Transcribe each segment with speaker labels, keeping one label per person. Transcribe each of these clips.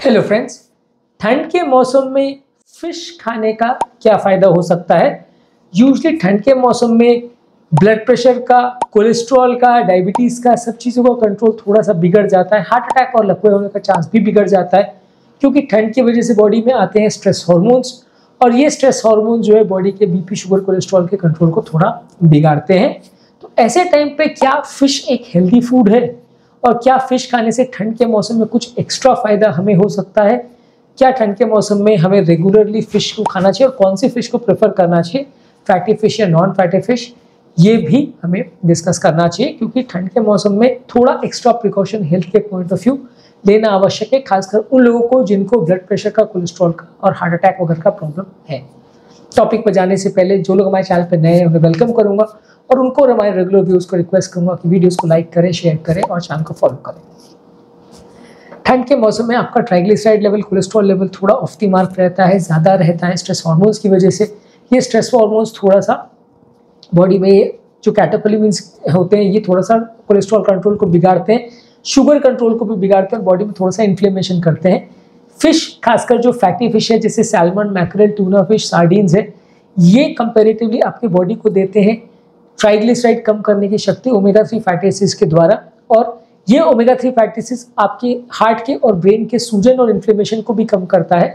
Speaker 1: Hello friends, ठंड के मौसम में फिश खाने का क्या फ़ायदा हो सकता है। यूजली ठंड के मौसम में ब्लड प्रेशर का, कोलेस्ट्रॉल का, डायबिटीज़ का, सब चीज़ों का कंट्रोल थोड़ा सा बिगड़ जाता है। हार्ट अटैक और लकवे होने का चांस भी बिगड़ जाता है, क्योंकि ठंड की वजह से बॉडी में आते हैं स्ट्रेस हार्मोन्स, और ये स्ट्रेस हार्मोन जो है बॉडी के बीपी, शुगर, कोलेस्ट्रॉल के कंट्रोल को थोड़ा बिगाड़ते हैं। तो ऐसे टाइम पे क्या फिश एक हेल्दी फूड है, और क्या फिश खाने से ठंड के मौसम में कुछ एक्स्ट्रा फायदा हमें हो सकता है। क्या ठंड के मौसम में हमें रेगुलरली फिश को खाना चाहिए और कौन सी फिश को प्रेफर करना चाहिए, फैटी फिश या नॉन फैटी फिश, ये भी हमें डिस्कस करना चाहिए। क्योंकि ठंड के मौसम में थोड़ा एक्स्ट्रा प्रिकॉशन हेल्थ के पॉइंट ऑफ व्यू लेना आवश्यक है, खासकर उन लोगों को जिनको ब्लड प्रेशर का, कोलेस्ट्रॉल का और हार्ट अटैक वगैरह का प्रॉब्लम है। टॉपिक पर जाने से पहले जो लोग हमारे चैनल पर नए हैं उन्हें वेलकम करूंगा, और उनको और हमारे रेगुलर व्यूज को रिक्वेस्ट करूंगा कि वीडियोस को लाइक करें, शेयर करें और चैनल को फॉलो करें। ठंड के मौसम में आपका ट्राइग्लिसराइड लेवल, कोलेस्ट्रॉल लेवल थोड़ा ऑफ द मार्क रहता है, ज़्यादा रहता है स्ट्रेस हार्मोन्स की वजह से। ये स्ट्रेस हार्मोन्स थोड़ा सा बॉडी में जो कैटेकोलिमिन्स होते हैं, ये थोड़ा सा कोलेस्ट्रॉल कंट्रोल को बिगाड़ते हैं, शुगर कंट्रोल को भी बिगाड़ते हैं और बॉडी में थोड़ा सा इन्फ्लेमेशन करते हैं। फिश, खासकर जो फैटी फिश है जैसे salmon, mackerel, tuna fish, sardines है, ये कंपेरेटिवली आपके बॉडी को देते हैं ट्राइग्लिसराइड कम करने की शक्ति ओमेगा 3 फैटी एसिड्स के द्वारा। और ये ओमेगा 3 फैटी एसिड्स आपके हार्ट के और ब्रेन के सूजन और इन्फ्लेमेशन को भी कम करता है।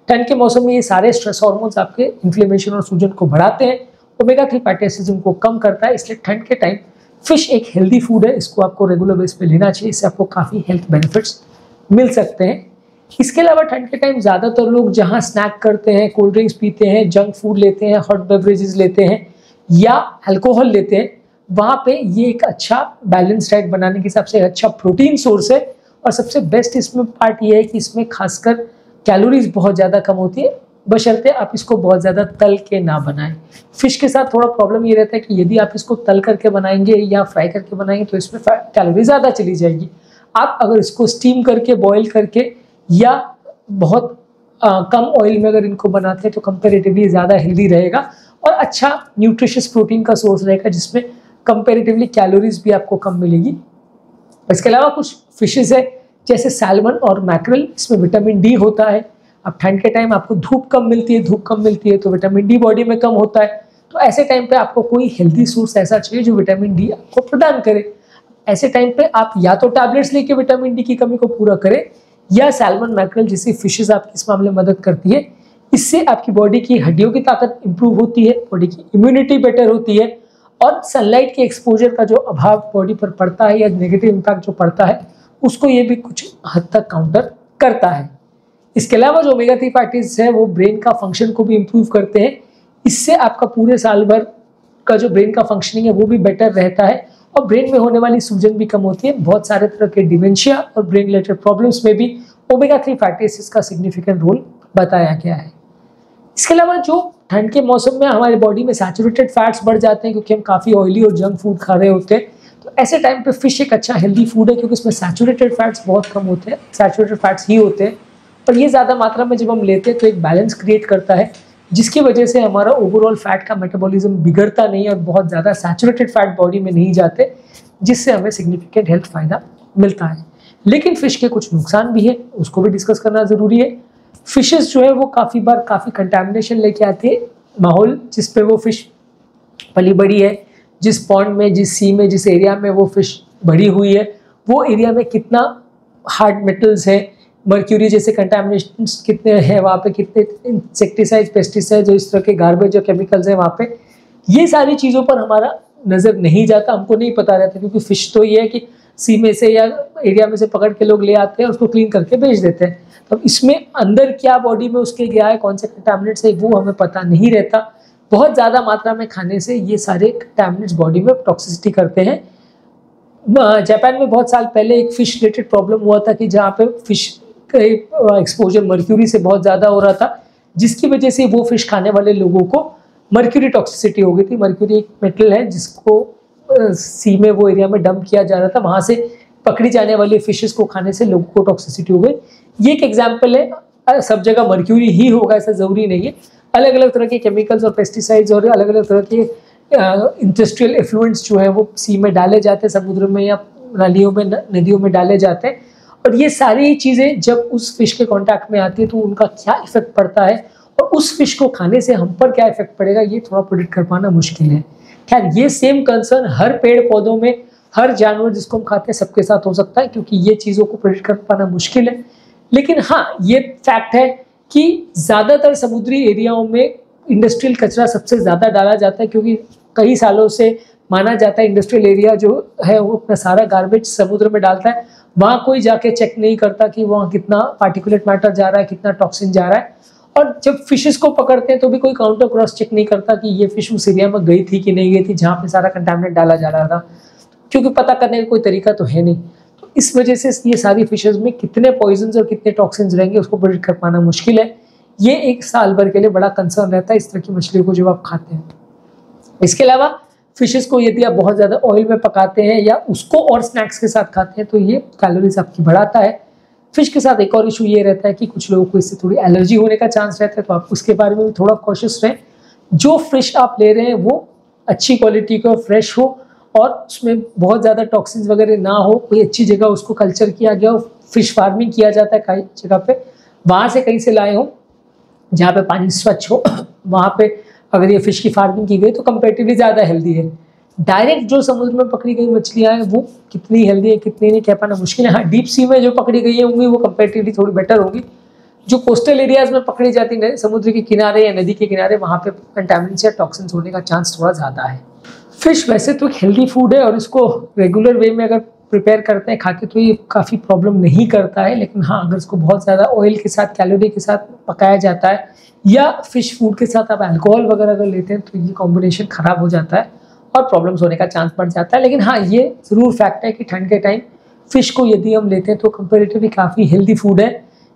Speaker 1: ठंड के मौसम में ये सारे स्ट्रेस हार्मोन्स आपके इन्फ्लेमेशन और सूजन को बढ़ाते हैं, ओमेगा 3 फैटी एसिड्स उनको कम करता है। इसलिए ठंड के टाइम फिश एक हेल्दी फूड है, इसको आपको रेगुलर बेस पे लेना चाहिए, इससे आपको काफ़ी हेल्थ बेनिफिट्स मिल सकते हैं। इसके अलावा ठंड के टाइम ज़्यादातर लोग जहाँ स्नैक करते हैं, कोल्ड ड्रिंक्स पीते हैं, जंक फूड लेते हैं, हॉट बेवरेजेस लेते हैं या अल्कोहल लेते हैं, वहाँ पे ये एक अच्छा बैलेंस डाइट बनाने के हिसाब से अच्छा प्रोटीन सोर्स है। और सबसे बेस्ट इसमें पार्ट ये है कि इसमें खासकर कैलोरीज बहुत ज़्यादा कम होती है, बशर्ते आप इसको बहुत ज़्यादा तल के ना बनाएं। फिश के साथ थोड़ा प्रॉब्लम ये रहता है कि यदि आप इसको तल करके बनाएंगे या फ्राई करके बनाएंगे तो इसमें कैलोरी ज़्यादा चली जाएगी। आप अगर इसको स्टीम करके, बॉयल करके या बहुत कम ऑयल में अगर इनको बनाते हैं तो कंपेरेटिवली ज़्यादा हेल्दी रहेगा और अच्छा न्यूट्रिशियस प्रोटीन का सोर्स रहेगा, जिसमें कंपेरेटिवली कैलोरीज भी आपको कम मिलेगी। इसके अलावा कुछ फिशेस है जैसे सैल्मन और मैकरेल, इसमें विटामिन डी होता है। अब ठंड के टाइम आपको धूप कम मिलती है तो विटामिन डी बॉडी में कम होता है। तो ऐसे टाइम पे आपको कोई हेल्दी सोर्स ऐसा चाहिए जो विटामिन डी आपको प्रदान करे। ऐसे टाइम पे आप या तो टैबलेट्स लेके विटामिन डी की कमी को पूरा करें, या सैल्मन, मैकरेल जैसी फिशेस आपकी इस मामले में मदद करती है। इससे आपकी बॉडी की हड्डियों की ताकत इंप्रूव होती है, बॉडी की इम्यूनिटी बेटर होती है, और सनलाइट के एक्सपोजर का जो अभाव बॉडी पर पड़ता है या नेगेटिव इम्पैक्ट जो पड़ता है उसको ये भी कुछ हद तक काउंटर करता है। इसके अलावा जो ओमेगा 3 फैटीज है वो ब्रेन का फंक्शन को भी इम्प्रूव करते हैं। इससे आपका पूरे साल भर का जो ब्रेन का फंक्शनिंग है वो भी बेटर रहता है, और ब्रेन में होने वाली सूजन भी कम होती है। बहुत सारे तरह के डिमेंशिया और ब्रेन रिलेटेड प्रॉब्लम्स में भी ओमेगा 3 फैटी एसिड्स का सिग्निफिकेंट रोल बताया गया है। इसके अलावा जो ठंड के मौसम में हमारे बॉडी में सैचुरेटेड फैट्स बढ़ जाते हैं क्योंकि हम काफ़ी ऑयली और जंक फूड खा रहे होते हैं, तो ऐसे टाइम पे फिश एक अच्छा हेल्दी फूड है क्योंकि इसमें सैचुरेटेड फैट्स बहुत कम होते हैं, सैचुरेटेड फैट्स ही होते हैं। और ये ज़्यादा मात्रा में जब हम लेते हैं तो एक बैलेंस क्रिएट करता है, जिसकी वजह से हमारा ओवरऑल फैट का मेटाबॉलिज्म बिगड़ता नहीं है और बहुत ज़्यादा सैचुरेटेड फैट बॉडी में नहीं जाते, जिससे हमें सिग्निफिकेंट हेल्थ फायदा मिलता है। लेकिन फिश के कुछ नुकसान भी है, उसको भी डिस्कस करना ज़रूरी है। फिशेस जो है वो काफ़ी बार काफ़ी कंटामिनेशन लेके आते हैं। माहौल जिस पे वो फिश पली बड़ी है, जिस पॉन्ड में, जिस सी में, जिस एरिया में वो फिश बड़ी हुई है, वो एरिया में कितना हार्ड मेटल्स है, मर्क्यूरी जैसे कंटामिनेशन कितने हैं वहाँ पे, कितने इंसेक्टिसाइड्स, पेस्टिसाइड्स और इस तरह के गार्बेज और केमिकल्स हैं वहाँ पे, ये सारी चीज़ों पर हमारा नज़र नहीं जाता, हमको नहीं पता रहता। क्योंकि फ़िश तो ये है कि सी में से या एरिया में से पकड़ के लोग ले आते हैं, उसको क्लीन करके बेच देते हैं। तो इसमें अंदर क्या बॉडी में उसके गया है, कौन से कंटामिनेट्स है, वो हमें पता नहीं रहता। बहुत ज़्यादा मात्रा में खाने से ये सारे कंटामिनेट्स बॉडी में टॉक्सिसिटी करते हैं। जापान में बहुत साल पहले एक फ़िश रिलेटेड प्रॉब्लम हुआ था कि जहाँ पे फिश का एक्सपोजर मर्क्यूरी से बहुत ज़्यादा हो रहा था, जिसकी वजह से वो फिश खाने वाले लोगों को मर्क्यूरी टॉक्सिसिटी हो गई थी। मर्क्यूरी एक मेटल है जिसको सी में वो एरिया में डंप किया जा रहा था, वहाँ से पकड़ी जाने वाली फिशेस को खाने से लोगों को टॉक्सिसिटी हो गई। ये एक एग्जाम्पल है, सब जगह मर्क्यूरी ही होगा ऐसा ज़रूरी नहीं है। अलग अलग तरह के केमिकल्स और पेस्टिसाइड्स और अलग अलग तरह के इंडस्ट्रियल एफ्लुएंट्स जो है वो सी में डाले जाते हैं, समुद्र में या नालियों में, नदियों में डाले जाते हैं, और ये सारी चीज़ें जब उस फिश के कांटेक्ट में आती है तो उनका क्या इफेक्ट पड़ता है और उस फिश को खाने से हम पर क्या इफेक्ट पड़ेगा, ये थोड़ा प्रेडिक्ट कर पाना मुश्किल है। खैर, ये सेम कंसर्न हर पेड़ पौधों में, हर जानवर जिसको हम खाते हैं सबके साथ हो सकता है, क्योंकि ये चीज़ों को प्रेडिक्ट कर पाना मुश्किल है। लेकिन हाँ, ये फैक्ट है कि ज़्यादातर समुद्री एरियाओं में इंडस्ट्रियल कचरा सबसे ज़्यादा डाला जाता है, क्योंकि कई सालों से माना जाता है इंडस्ट्रियल एरिया जो है वो अपना सारा गार्बेज समुद्र में डालता है। वहाँ कोई जाके चेक नहीं करता कि वहाँ कितना पार्टिकुलेट मैटर जा रहा है, कितना टॉक्सिन जा रहा है। और जब फिशेस को पकड़ते हैं तो भी कोई काउंटर क्रॉस चेक नहीं करता कि ये फिश उस एरिया में गई थी कि नहीं गई थी जहाँ पे सारा कंटामिनेट डाला जा रहा था, क्योंकि पता करने का कोई तरीका तो है नहीं। तो इस वजह से ये सारी फिशेस में कितने पॉइजन्स और कितने टॉक्सिन्स रहेंगे उसको प्रेडिक्ट कर पाना मुश्किल है। ये एक साल भर के लिए बड़ा कंसर्न रहता है इस तरह की मछलियों को जब आप खाते हैं। इसके अलावा फिशेस को यदि आप बहुत ज़्यादा ऑयल में पकाते हैं या उसको और स्नैक्स के साथ खाते हैं तो ये कैलोरीज आपकी बढ़ाता है। फिश के साथ एक और इशू ये रहता है कि कुछ लोगों को इससे थोड़ी एलर्जी होने का चांस रहता है, तो आप उसके बारे में भी थोड़ा कॉशियस रहें। जो फिश आप ले रहे हैं वो अच्छी क्वालिटी का फ्रेश हो और उसमें बहुत ज़्यादा टॉक्सिन्स वगैरह ना हो, कोई अच्छी जगह उसको कल्चर किया गया हो, फिश फार्मिंग किया जाता है कई जगह पे, वहाँ से कहीं से लाए हो जहाँ पे पानी स्वच्छ हो, वहाँ पे अगर ये फिश की फार्मिंग की गई तो कंपेरेटिवली ज़्यादा हेल्दी है। डायरेक्ट जो समुद्र में पकड़ी गई मछलियाँ हैं वो कितनी हेल्दी है कितनी नहीं कह पाना मुश्किल है। हाँ, डीप सी में जो पकड़ी गई है होंगी वो कंपेरेटिवली थोड़ी बेटर होगी। जो कोस्टल एरियाज में पकड़ी जाती है समुद्र के किनारे या नदी के किनारे, वहाँ पे कंटामिनेंट्स या टॉक्सिन्स होने का चांस थोड़ा ज़्यादा है। फिश वैसे तो एक हेल्दी फूड है और इसको रेगुलर वे में अगर प्रिपेयर करते हैं खाते तो ये काफ़ी प्रॉब्लम नहीं करता है। लेकिन हाँ, अगर इसको बहुत ज़्यादा ऑयल के साथ, कैलोरी के साथ पकाया जाता है या फिश फूड के साथ आप अल्कोहल वगैरह अगर लेते हैं तो ये कॉम्बिनेशन ख़राब हो जाता है और प्रॉब्लम्स होने का चांस बढ़ जाता है। लेकिन हाँ, ये ज़रूर फैक्ट है कि ठंड के टाइम फिश को यदि हम लेते हैं तो कंपेरेटिवली काफ़ी हेल्दी फूड है।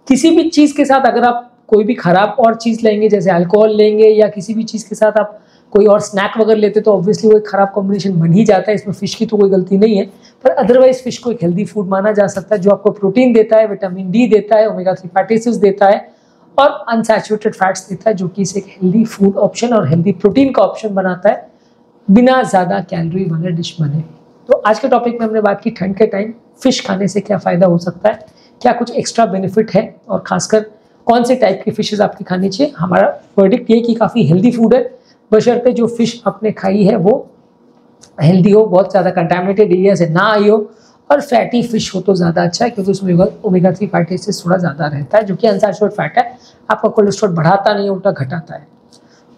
Speaker 1: किसी भी चीज़ के साथ अगर आप कोई भी ख़राब और चीज़ लेंगे, जैसे अल्कोहल लेंगे या किसी भी चीज़ के साथ आप कोई और स्नैक वगैरह लेते तो ऑब्वियसली वो एक ख़राब कॉम्बिनेशन बन ही जाता है। इसमें फ़िश की तो कोई गलती नहीं है, पर अदरवाइज फ़िश को एक हेल्दी फूड माना जा सकता है जो आपको प्रोटीन देता है, विटामिन डी देता है, ओमेगा 3 फैटी एसिड्स देता है और अनसैचुरेटेड फैट्स देता है, जो कि इसे एक हेल्दी फूड ऑप्शन और हेल्दी प्रोटीन का ऑप्शन बनाता है बिना ज़्यादा कैलोरी वाला डिश बने। तो आज के टॉपिक में हमने बात की ठंड के टाइम फ़िश खाने से क्या फ़ायदा हो सकता है, क्या कुछ एक्स्ट्रा बेनिफिट है और ख़ासकर कौन से टाइप की फ़िशेस आपकी खानी चाहिए। हमारा वर्डिक्ट ये कि काफ़ी हेल्दी फूड है, बशर्ते जो फ़िश आपने खाई है वो हेल्दी हो, बहुत ज़्यादा कंटामिनेटेड एरिया से ना आई हो और फैटी फिश हो तो ज़्यादा अच्छा है, क्योंकि उसमें ओमेगा 3 फैटी एसिड्स थोड़ा ज़्यादा रहता है जो कि अनसैचुरेटेड फैट है, आपका कोलेस्ट्रॉल बढ़ाता नहीं है, उल्टा घटाता है।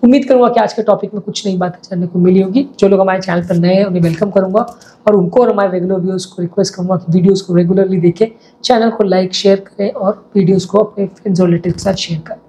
Speaker 1: उम्मीद करूँगा कि आज के टॉपिक में कुछ नई बातें जानने को मिली होगी। जो लोग हमारे चैनल पर नए हैं उन्हें वेलकम करूँगा और उनको और हमारे रेगुलर व्यूअर्स को रिक्वेस्ट करूँगा कि वीडियोज़ को रेगुलरली देखें, चैनल को लाइक शेयर करें और वीडियोज़ को अपने फ्रेंड्स और रिलेटिव्स के साथ शेयर करें।